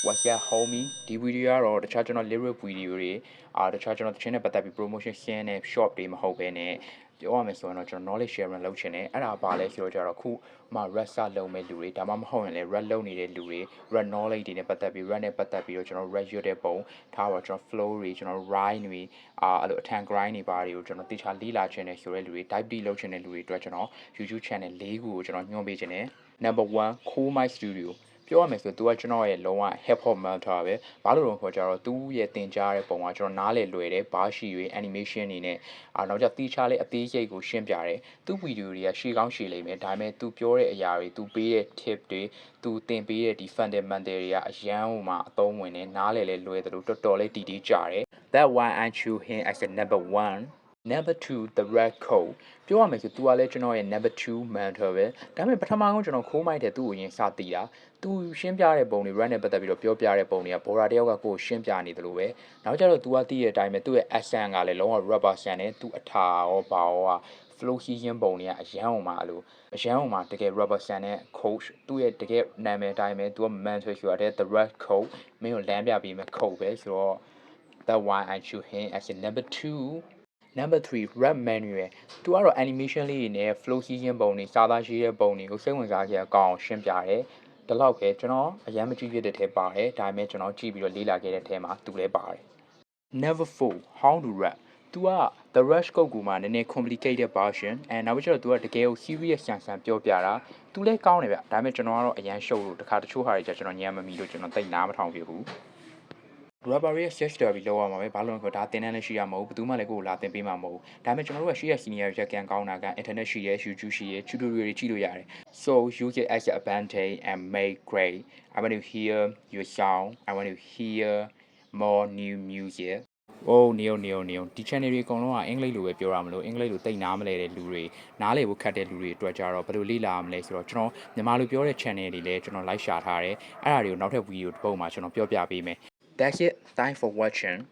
what's your homie ဒီ video ကတော့တခြားကျွန်တော် lyric video တွေတခြားကျွန်တော်တခြင်းနဲ့ပတ်သက်ပြီး promotion ရှင်းတဲ့ shop တွေမဟုတ်ဘဲနဲ့ပြောရမယ်ဆိုရင်တော့ကျွန်တော် knowledge sharing လုပ်ချင်တယ်အဲ့ဒါပါလဲဆိုတော့ကျတော့ခုမှ rap စလုပ်မဲ့လူတွေဒါမှမဟုတ်ရင်လည်း rap လုပ်နေတဲ့လူတွေ rap knowledge တွေနဲ့ပတ်သက်ပြီး rap နဲ့ပတ်သက်ပြီးတော့ကျွန်တော် rap ရွတ်တဲ့ပုံထားပါကျွန်တော် flow တွေကျွန်တော် rhyme တွေအဲ့လိုအထန် grind တွေပါတွေကိုကျွန်တော်တခြားလေ့လာချင်တယ်ဆိုတဲ့လူတွေ type D လုပ်ချင်တဲ့လူတွေအတွက်ကျွန်တော် YouTube channel ၄ခုကိုကျွန်တော်ညွှန်ပေးချင်တယ် number 1 Cool My Studio ပြောရမယ်ဆိုသူကကျွန်တော်ရဲ့လုံးဝ hip hop mentor ပဲဘာလို့လဲဆိုတော့ကျတော့သူရဲ့တင်ကြားတဲ့ပုံကကျွန်တော်နားလေလွယ်တယ်ဘာရှိရွေး animation နေနဲ့နောက်ကျတီးချလေးအသေးစိတ်ကိုရှင်းပြတယ်သူ့ဗီဒီယိုတွေကရှေ့ကောင်းရှေ့လိမ့်မယ်ဒါပေမဲ့သူပြောတဲ့အရာတွေသူပေးတဲ့ tip တွေသူတင်ပေးတဲ့ဒီ fundamental တွေကအရန်ဟိုမှာအသုံးဝင်နေနားလေလွယ်တယ်လို့တော်တော်လေးတီးတီးကြတယ် that why I choose him as a number 1 number 2 the red code ပြောရမယ်ဆိုသူကလည်းကျွန်တော်ရဲ့ number 2 mentor ပဲဒါပေမဲ့ပထမဆုံးကျွန်တော်ခိုးမိုက်တဲ့သူ့ကိုရင်စတည်တာသူရှင်းပြတဲ့ပုံတွေ run နဲ့ပတ်သက်ပြီးတော့ပြောပြတဲ့ပုံတွေကဘော်ရာတယောက်ကကိုရှင်းပြနေတယ်လို့ပဲနောက်ကျတော့ तू ကတည်တဲ့အတိုင်းပဲသူ့ရဲ့ accent ကလည်းလုံးဝ rubber ဆန်တယ်သူအထာရောဘာရော flow ဟီးရင်းပုံတွေကအရန်အောင်မှာအဲ့လိုအရန်အောင်မှာတကယ် rubber ဆန်တဲ့ coach သူ့ရဲ့တကယ်နာမည်အတိုင်းပဲ तू က mentor ဆိုတဲ့ the red code မင်းကိုလမ်းပြပေးမယ် code ပဲဆိုတော့ that why I choose him as a number 2 number 3 rap manual သူကတော့ animation လေးတွေနဲ့ flow ဟီးရင်းပုံတွေစာသားရှိတဲ့ပုံတွေကိုစိတ်ဝင်စားကြကောင်းအောင်ရှင်းပြတယ်ဒီလောက်ပဲကျွန်တော်အရန်မကြည့်ဖြစ်တဲ့ထဲပါတယ်ဒါပေမဲ့ကျွန်တော်ကြည့်ပြီးတော့လေ့လာခဲ့တဲ့ထဲမှာသူလည်းပါတယ် never fool how to rap သူက the rush code ကူမှာနည်းနည်း complicated version နောက်ပြီးတော့သူကတကယ်ကို serious ဆန်ဆန်ပြောပြတာသူလည်းကောင်းတယ်ဗျဒါပေမဲ့ကျွန်တော်ကတော့အရန်ရှုပ်လို့တခါတချို့ဟာတွေကျကျွန်တော်ညံမမီလို့ကျွန်တော်သိနားမထောင်ပြဘူး rubber ရဲ့ search တော်ပြီးလောက်ရမှာပဲဘာလို့လဲဆိုတော့ဒါတင်တန်းလည်းရှိရမဟုတ်ဘူးဘယ်သူမှလည်းကိုယ်လာတင်ပေးမှာမဟုတ်ဘူးဒါပေမဲ့ကျွန်တော်တို့ကရှိရ senior ရက်ကန်ကောင်းတာက internet ရှိရ YouTube ရှိရ tutorial တွေကြည့်လို့ရတယ် so use it as an advantage and make great I want to hear your sound I want to hear more new music oh နေဒီ channel တွေအကုန်လုံးကအင်္ဂလိပ်လိုပဲပြောရမလို့အင်္ဂလိပ်လိုတိတ်နားမလဲတဲ့လူတွေနားလေဖို့ခက်တဲ့လူတွေအတွက်ကြတော့ဘယ်လိုလေ့လာရမလဲဆိုတော့ကျွန်တော်မြန်မာလိုပြောတဲ့ channel တွေလည်းကျွန်တော် like ရှာထားတယ်အဲ့ဒါတွေကိုနောက်ထပ် video တစ်ပုဒ်မှာကျွန်တော်ပြောပြပေးမယ်That's it. Thanks for watching.